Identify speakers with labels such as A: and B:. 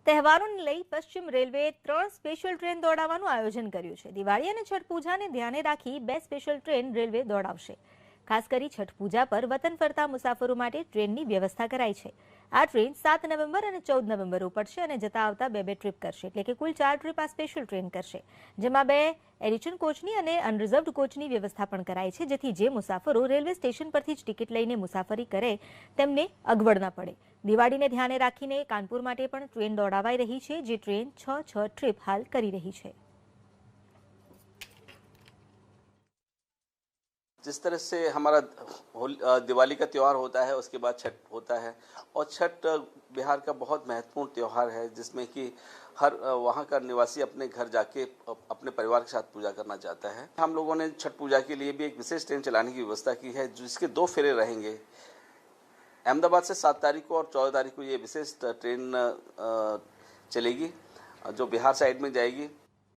A: તહેવારોને લઈ પશ્ચિમ રેલવે 3 સ્પેશિયલ ટ્રેન દોડાવવાનું આયોજન કર્યું છે। દિવાળી અને છઠ પૂજાને ધ્યાને રાખી 2 સ્પેશિયલ ટ્રેન રેલવે દોડાવશે। ખાસ કરી છઠ પૂજા પર વતન ફરતા મુસાફરો માટે ટ્રેનની વ્યવસ્થા કરાઈ છે। આ ટ્રેન 7 નવેમ્બર અને 14 નવેમ્બર ઉપડશે અને જતા આવતા બે ટ્રીપ કરશે, એટલે કે કુલ 4 ટ્રીપ આ સ્પેશિયલ ટ્રેન કરશે, જેમાં 2 એડિશન કોચની અને અનરિઝર્વ્ડ કોચની વ્યવસ્થા પણ કરાઈ છે, જેથી જે મુસાફરો રેલવે સ્ટેશન પરથી જ ટિકિટ લઈને મુસાફરી કરે તેમને અગવડ ન પડે। દિવાળીને ધ્યાને રાખીને કાનપુર માટે પણ ટ્રેન દોડાવાઈ રહી છે, જે ટ્રેન 6 ટ્રીપ હાલ કરી રહી છે।
B: जिस तरह से हमारा दिवाली का त्यौहार होता है, उसके बाद छठ होता है और छठ बिहार का बहुत महत्वपूर्ण त्यौहार है, जिसमें कि हर वहाँ का निवासी अपने घर जाके अपने परिवार के साथ पूजा करना चाहता है। हम लोगों ने छठ पूजा के लिए भी एक विशेष ट्रेन चलाने की व्यवस्था की है, जिसके 2 फेरे रहेंगे। अहमदाबाद से 7 तारीख को और 14 तारीख को ये विशेष ट्रेन चलेगी, जो बिहार साइड में जाएगी।